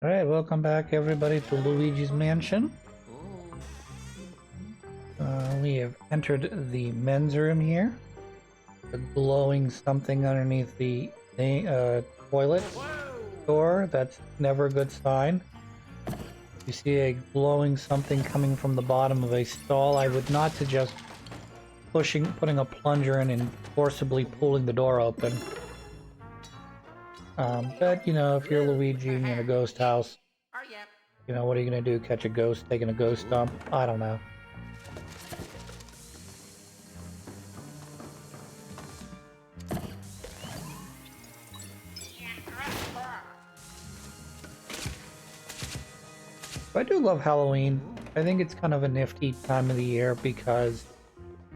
Alright, welcome back everybody to Luigi's Mansion. We have entered the men's room here. A glowing something underneath the toilet door. That's never a good sign. You see a glowing something coming from the bottom of a stall. I would not suggest putting a plunger in and forcibly pulling the door open. But, you know, if you're Luigi in a ghost house, you know, what are you gonna do? Catch a ghost taking a ghost dump? I don't know. But I do love Halloween. I think it's kind of a nifty time of the year because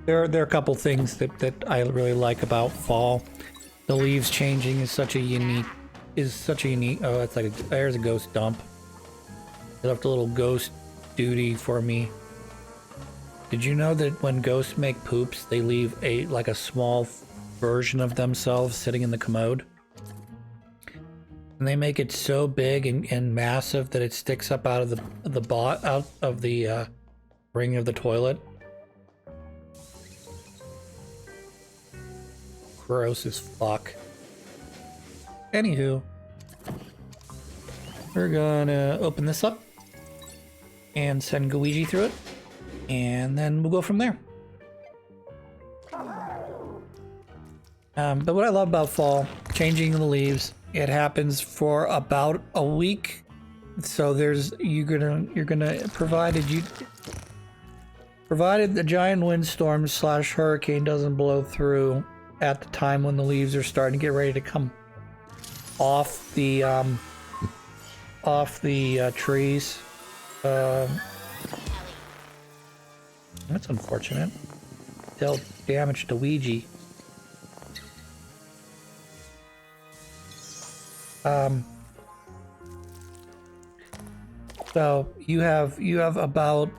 there are a couple things that I really like about fall. The leaves changing is such a unique. Oh, it's like there's a ghost dump. They left a little ghost duty for me. Did you know that when ghosts make poops, they leave a small version of themselves sitting in the commode? And they make it so big and massive that it sticks up out of the ring of the toilet. Gross as fuck. Anywho, we're gonna open this up and send Luigi through it, and then we'll go from there. But what I love about fall, changing the leaves, it happens for about a week. So you're gonna provided the giant windstorm / hurricane doesn't blow through at the time when the leaves are starting to get ready to come off the trees. That's unfortunate. Dealt damage to Luigi. So you have about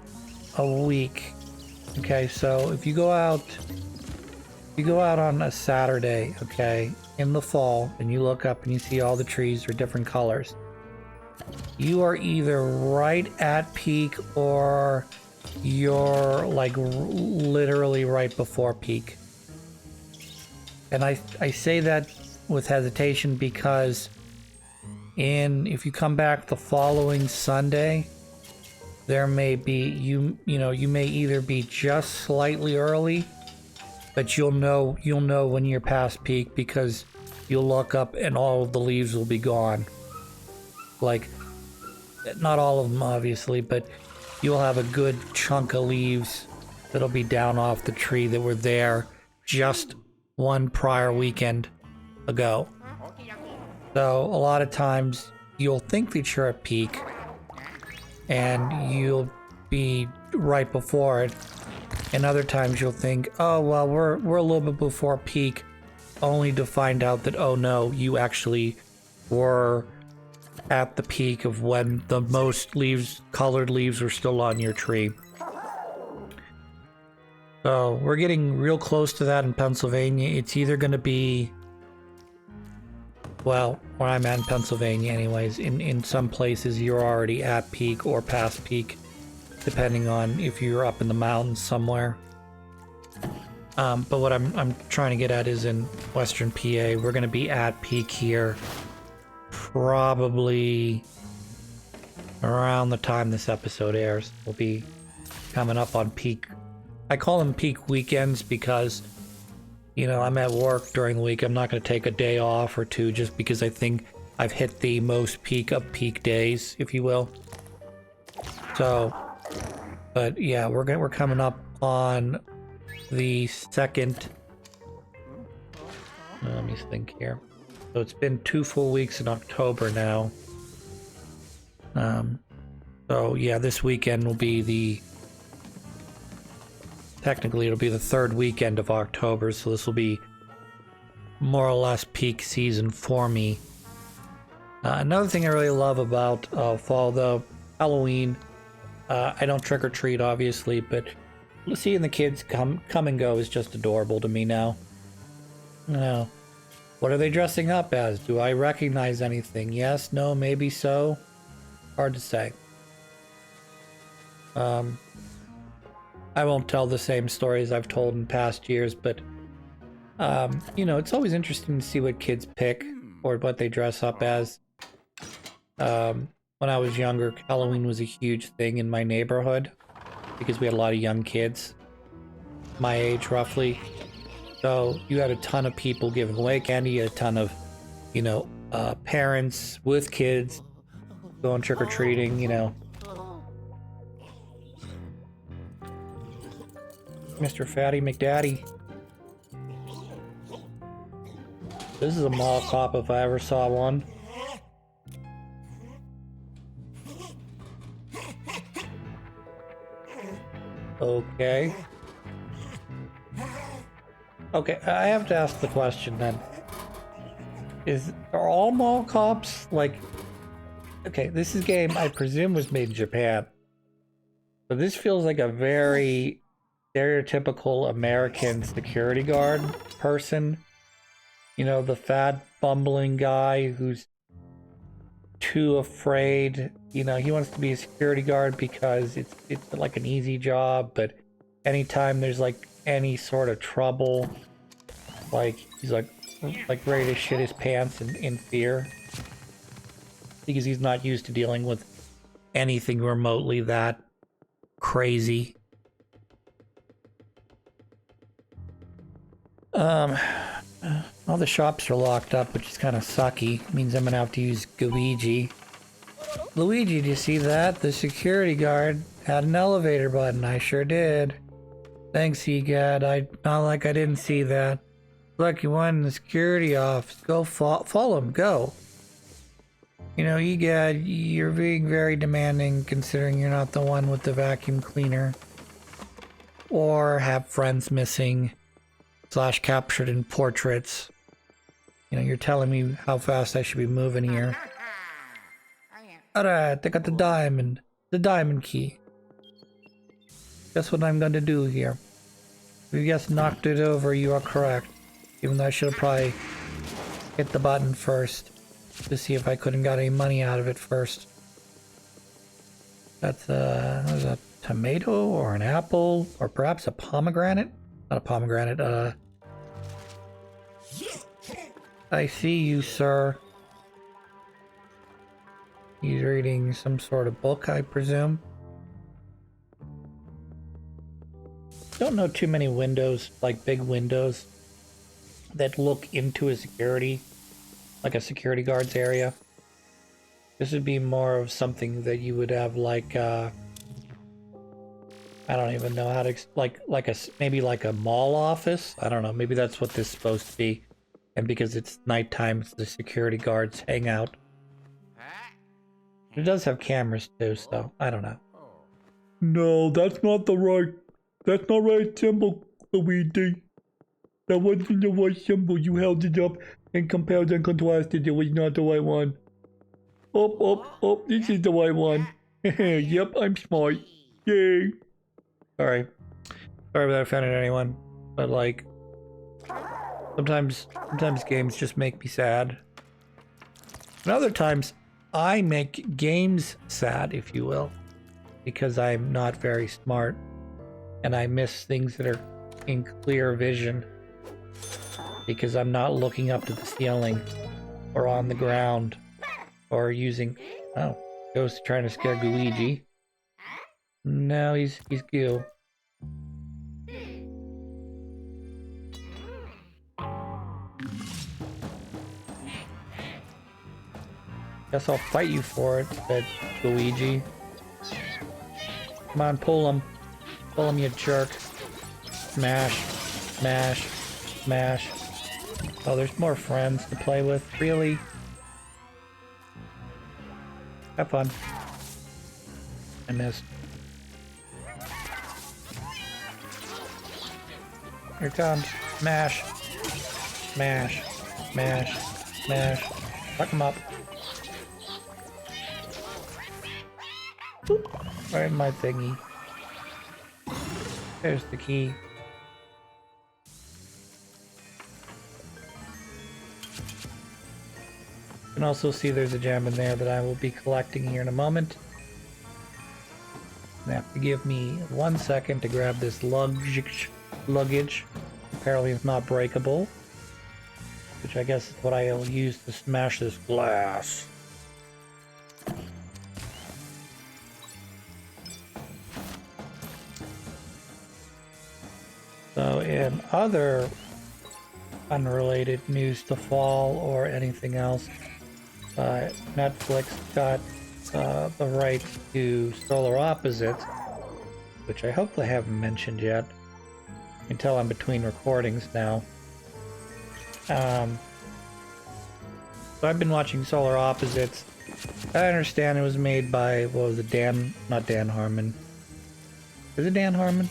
a week. Okay, so if you go out on a Saturday, okay, in the fall, and you look up and you see all the trees are different colors, you are either right at peak or you're like literally right before peak. And I say that with hesitation because if you come back the following Sunday, there may be you may either be just slightly early, but you'll know when you're past peak because you'll look up and all of the leaves will be gone. Like, not all of them obviously, but you'll have a good chunk of leaves that'll be down off the tree that were there just one prior weekend ago. So a lot of times you'll think that you're at peak and you'll be right before it. And other times you'll think, oh, well, we're a little bit before peak, only to find out that, oh no, you actually were at the peak of when the most colored leaves were still on your tree. So we're getting real close to that in Pennsylvania. It's either going to be, well, where I'm at in Pennsylvania anyways, in some places you're already at peak or past peak, depending on if you're up in the mountains somewhere. But what I'm trying to get at is in Western PA, we're going to be at peak here probably around the time this episode airs. We'll be coming up on peak. I call them peak weekends because, you know, I'm at work during the week. I'm not going to take a day off or two just because I think I've hit the most peak of peak days, if you will. So, but yeah, we're coming up on the second. Let me think here. So it's been 2 full weeks in October now. So yeah, this weekend will be technically it'll be the 3rd weekend of October, so this will be more or less peak season for me. Another thing I really love about fall, though, Halloween. I don't trick or treat, obviously, but seeing the kids come and go is just adorable to me now. You know, what are they dressing up as? Do I recognize anything? Yes, no, maybe so. Hard to say. I won't tell the same stories I've told in past years, but you know, it's always interesting to see what kids pick or what they dress up as. When I was younger, Halloween was a huge thing in my neighborhood because we had a lot of young kids, my age roughly. So you had a ton of people giving away candy, a ton of, you know, parents with kids going trick-or-treating, you know. Mr. Fatty McDaddy. This is a mall cop if I ever saw one. Okay. Okay, I have to ask the question then. Are all mall cops like... Okay, this is a game I presume was made in Japan. But this feels like a very stereotypical American security guard person. You know, the fat, bumbling guy who's too afraid. You know, he wants to be a security guard because it's like an easy job, but anytime there's like any sort of trouble, like he's like ready to shit his pants in fear. Because he's not used to dealing with anything remotely that crazy. All the shops are locked up, which is kind of sucky. It means I'm gonna have to use Luigi. Luigi, do you see that? The security guard had an elevator button. I sure did. Thanks, Egad. Not like I didn't see that. Look, you won the security office. Go follow him. Go. You know, Egad, you're being very demanding considering you're not the one with the vacuum cleaner. Or have friends missing / captured in portraits. You know, you're telling me how fast I should be moving here. Alright, I got the diamond key. Guess what I'm going to do here? If you just knocked it over, you are correct. Even though I should have probably hit the button first to see if I couldn't got any money out of it first. That's a tomato or an apple or perhaps a pomegranate? Not a pomegranate, I see you, sir. He's reading some sort of book, I presume. Don't know too many windows, like big windows, that look into a security, like a security guard's area. This would be more of something that you would have like, I don't even know how to, maybe like a mall office? I don't know, maybe that's what this is supposed to be. And because it's nighttime, the security guards hang out. It does have cameras too, so I don't know. No, that's not right symbol, Luigi. That wasn't the right symbol. You held it up and compared and contrasted. It was not the right one. Oh, this is the right one. Yep, I'm smart. Yay. Sorry if I offended anyone, but like, sometimes games just make me sad. And other times, I make games sad, if you will, because I'm not very smart and I miss things that are in clear vision because I'm not looking up to the ceiling or on the ground or using... Oh, Ghost trying to scare Luigi. No, he's goo. Guess I'll fight you for it, said Luigi. Come on, pull him. Pull him, you jerk. Smash. Smash. Smash. Oh, there's more friends to play with. Really? Have fun. I missed. Here it comes. Smash. Smash. Smash. Smash. Fuck him up. Boop. Where's my thingy? There's the key. You can also see there's a gem in there that I will be collecting here in a moment. You have to give me 1 second to grab this luggage. Apparently it's not breakable, which I guess is what I'll use to smash this glass. So in other unrelated news to fall or anything else, Netflix got the rights to Solar Opposites, which I hope they haven't mentioned yet. You can tell I'm between recordings now. So I've been watching Solar Opposites. I understand it was made by, what was it, not Dan Harmon. Is it Dan Harmon?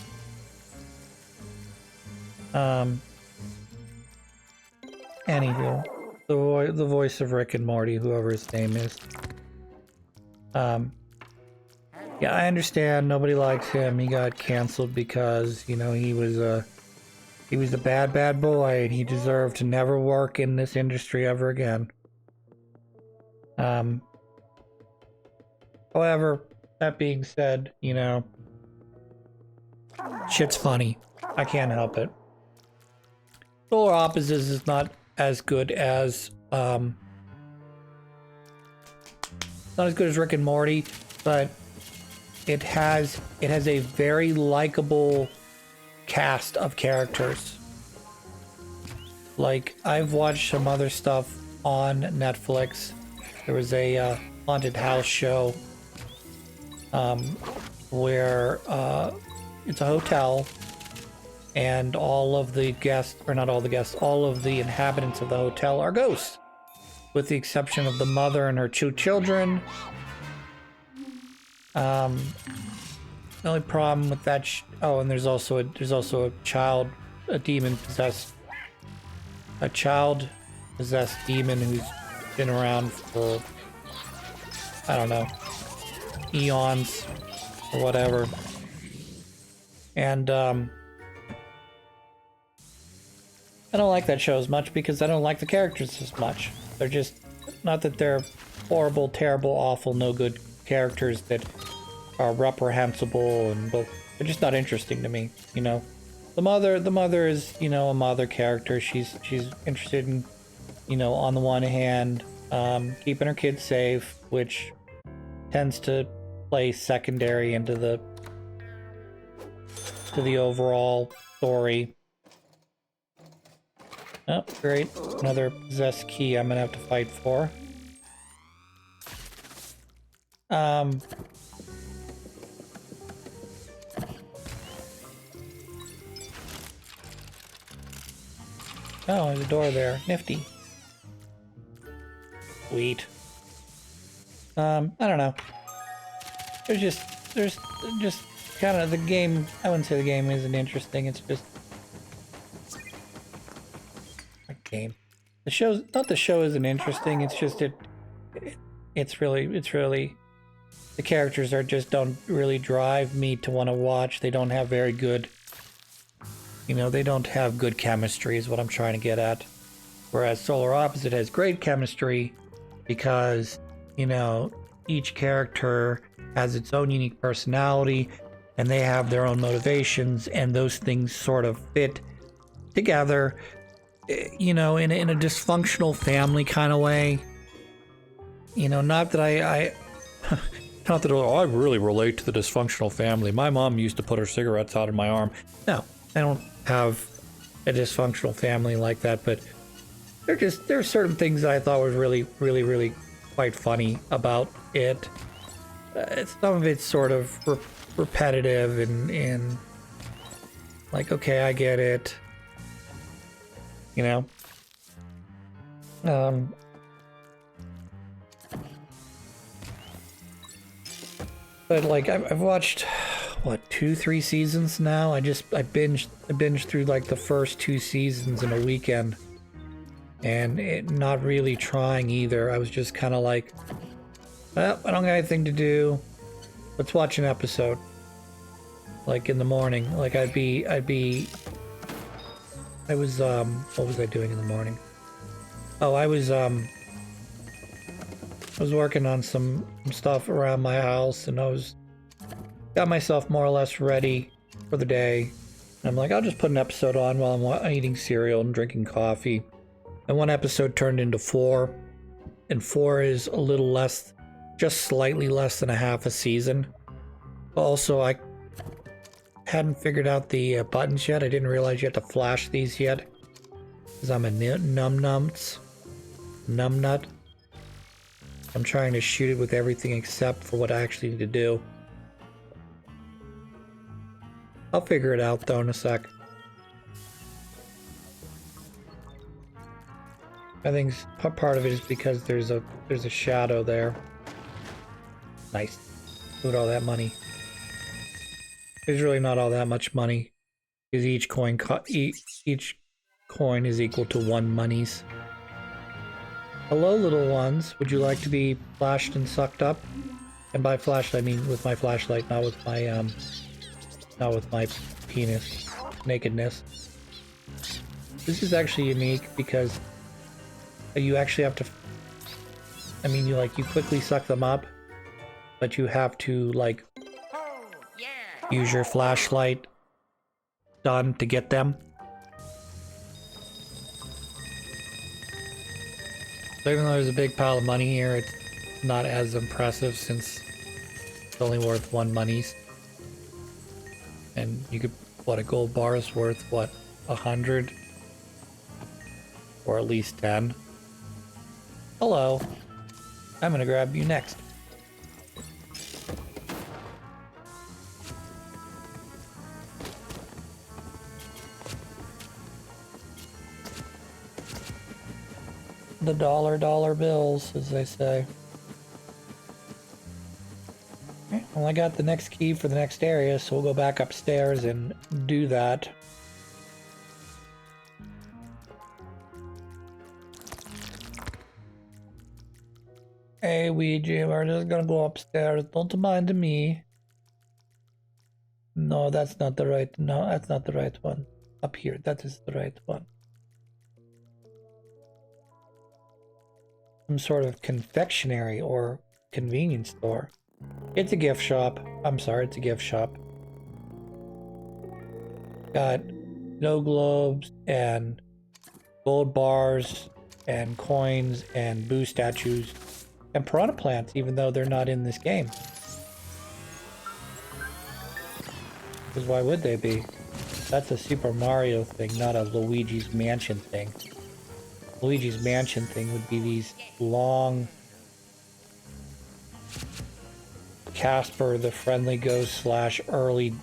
Anywho, the voice of Rick and Morty, whoever his name is. Yeah, I understand nobody likes him. He got canceled because, you know, he was a bad boy and he deserved to never work in this industry ever again. However, that being said, you know, shit's funny. I can't help it. Solar Opposites is not as good as not as good as Rick and Morty, but it has a very likable cast of characters. Like, I've watched some other stuff on Netflix. There was a haunted house show where it's a hotel, and all of the guests, or not all the guests, all of the inhabitants of the hotel are ghosts, with the exception of the mother and her 2 children. The only problem with that, oh, and there's also a child, a demon possessed demon who's been around for, I don't know, eons or whatever. And I don't like that show as much because I don't like the characters as much. They're just, not that they're horrible, terrible, awful, no good characters that are reprehensible, and but they're just not interesting to me, you know. The mother is, you know, a mother character. She's interested in, you know, on the one hand, keeping her kids safe, which tends to play secondary into the overall story. Oh, great. Another possessed key I'm gonna have to fight for. Oh, there's a door there. Nifty. Sweet. I don't know. There's just kind of the game. I wouldn't say the game isn't interesting. It's just a game. The show's not the show isn't interesting. It's just it's really the characters don't really drive me to want to watch. They don't have very good. You know, they don't have good chemistry is what I'm trying to get at. Whereas Solar Opposite has great chemistry because, you know, each character has its own unique personality and they have their own motivations, and those things sort of fit together, you know, in a dysfunctional family kind of way. You know, not that not that I really relate to the dysfunctional family. My mom used to put her cigarettes out in my arm. No, I don't have a dysfunctional family like that, but there are certain things that I thought was really quite funny about it. Some of it's sort of repetitive and like, okay, I get it, you know. But like I've watched what 2-3 seasons now. I binged through like the first 2 seasons in a weekend, and not really trying either. I was just kind of like, well, I don't got anything to do. Let's watch an episode. Like in the morning, like I was what was I doing in the morning? Oh, I was I was working on some stuff around my house, and got myself more or less ready for the day. And I'm like, I'll just put an episode on while I'm eating cereal and drinking coffee. And one episode turned into 4, and 4 is a little less, just slightly less than a half a season. Also, I hadn't figured out the buttons yet. I didn't realize you had to flash these yet, because I'm a numbnut. I'm trying to shoot it with everything except for what I actually need to do. I'll figure it out though in a sec. I think part of it is because there's a shadow there. Nice. Look at all that money. There's really not all that much money, because each coin is equal to 1 monies. Hello, little ones. Would you like to be flashed and sucked up? And by flashed, I mean with my flashlight, not with my penis nakedness. This is actually unique because you actually have to. I mean, you quickly suck them up, but you have to use your flashlight done to get them. So even though there's a big pile of money here, it's not as impressive since it's only worth 1 monies. And you could, a gold bar is worth, 100? Or at least 10. Hello. I'm gonna grab you next. The dollar bills, as they say. Okay, well, I got the next key for the next area, so we'll go back upstairs and do that. Hey, Luigi, we're just gonna go upstairs. Don't mind me. No, that's not the right. No, that's not the right one. Up here, that is the right one. Some sort of confectionery or convenience store. It's a gift shop. I'm sorry, it's a gift shop. Got snow globes and gold bars and coins and boo statues and piranha plants, even though they're not in this game. Because why would they be? That's a Super Mario thing, not a Luigi's Mansion thing. Luigi's Mansion thing would be these long Casper the Friendly Ghost / early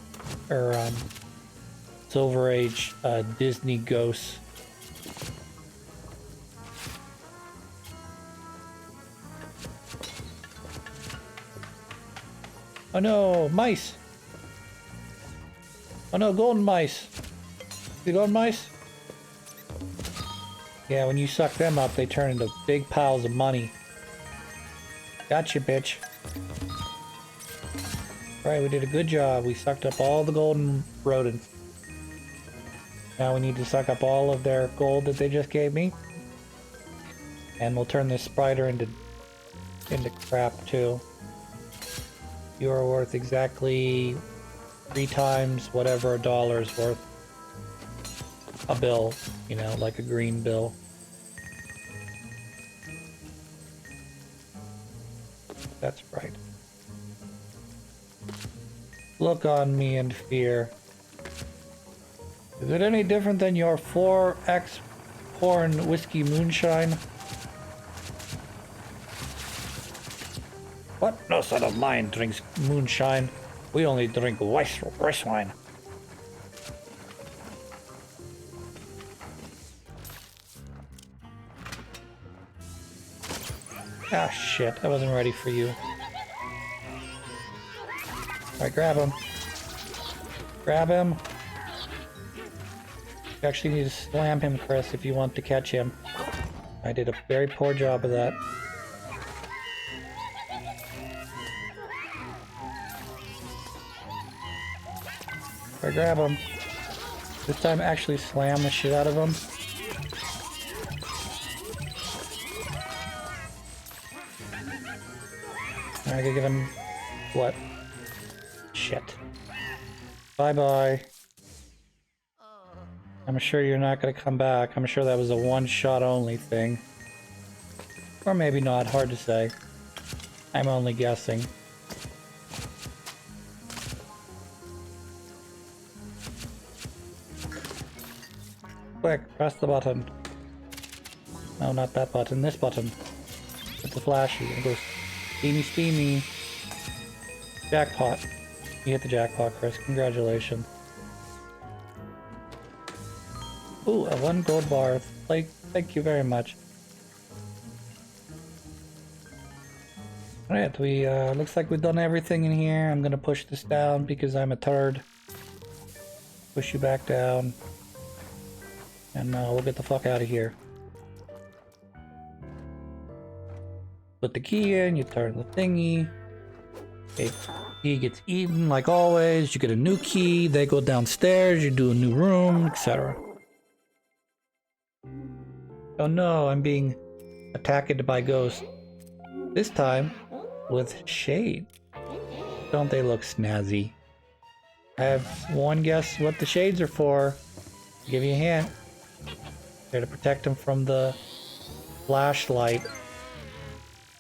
Silver Age Disney ghosts. Oh no, mice! Oh no, golden mice! The golden mice? Yeah, when you suck them up, they turn into big piles of money. Gotcha, bitch. Right, we did a good job. We sucked up all the golden rodents. Now we need to suck up all of their gold that they just gave me. And we'll turn this spider into crap, too. You are worth exactly 3 times whatever $1 is worth. A bill, you know, like a green bill. That's right. Look on me in fear. Is it any different than your 4X Horn Whiskey Moonshine? What? No son of mine drinks moonshine. We only drink rice wine. Ah, shit. I wasn't ready for you. Alright, grab him. Grab him. You actually need to slam him, Chris, if you want to catch him. I did a very poor job of that. Alright, grab him. This time actually slam the shit out of him. I gotta give him... what? Shit. Bye-bye. I'm sure you're not gonna come back. I'm sure that was a one-shot only thing. Or maybe not, hard to say. I'm only guessing. Quick, press the button. No, not that button, this button. With the flashy. It goes steamy, steamy. Jackpot. You hit the jackpot, Chris. Congratulations. Ooh, a 1 gold bar. Thank you very much. Alright, we looks like we've done everything in here. I'm gonna push this down because I'm a turd. Push you back down. And we'll get the fuck out of here. Put the key in, you turn the thingy. Okay, key gets eaten like always. You get a new key, they go downstairs, you do a new room, etc. Oh no, I'm being attacked by ghosts. This time with shade. Don't they look snazzy? I have one guess what the shades are for. I'll give you a hint. They're to protect them from the flashlight.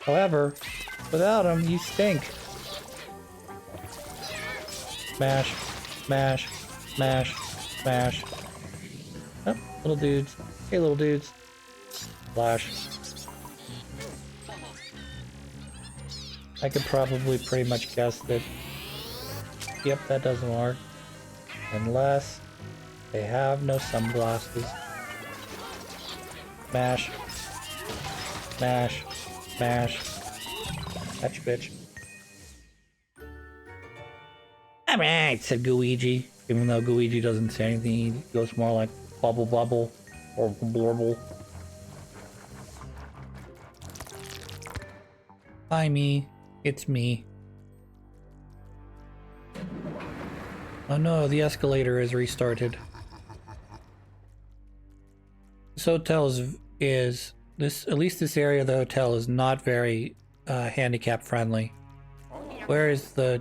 However, without them, you stink. Smash, smash, smash, smash. Oh, little dudes. Hey, little dudes. Flash. I could probably pretty much guess that. Yep, that doesn't work. Unless they have no sunglasses. Smash. Smash. Smash. Catch, bitch. Alright, said Luigi. Even though Luigi doesn't say anything, he goes more like bubble bubble or blurble. Hi, me. It's me. Oh no, the escalator is restarted. This hotel is this, at least this area of the hotel is not very handicap friendly. Where's the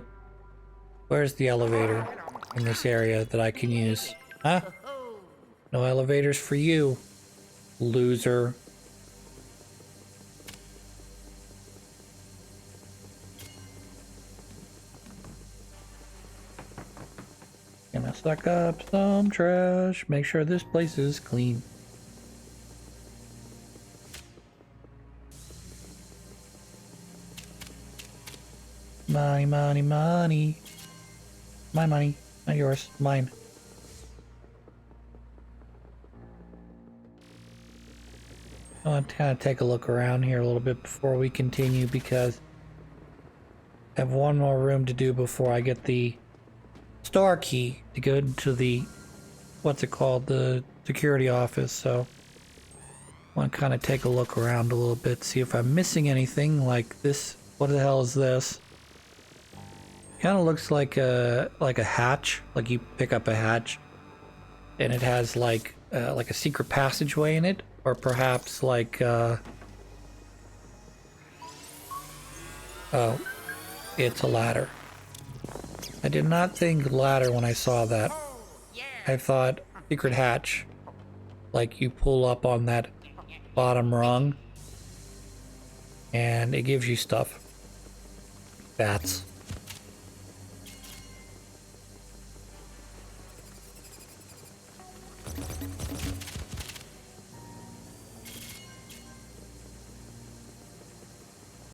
elevator in this area that I can use? Huh? No elevators for you, loser. Gonna suck up some trash, make sure this place is clean. Money, money, money. My money, not yours, mine. I want to kind of take a look around here a little bit before we continue because I have one more room to do before I get the star key to go into the, what's it called, the security office. So I want to kind of take a look around a little bit, see if I'm missing anything like this. What the hell is this? Kind of looks like a hatch, like you pick up a hatch and it has like a secret passageway in it, or perhaps like oh, it's a ladder. I did not think ladder when I saw that. I thought secret hatch, like you pull up on that bottom rung and it gives you stuff. Bats.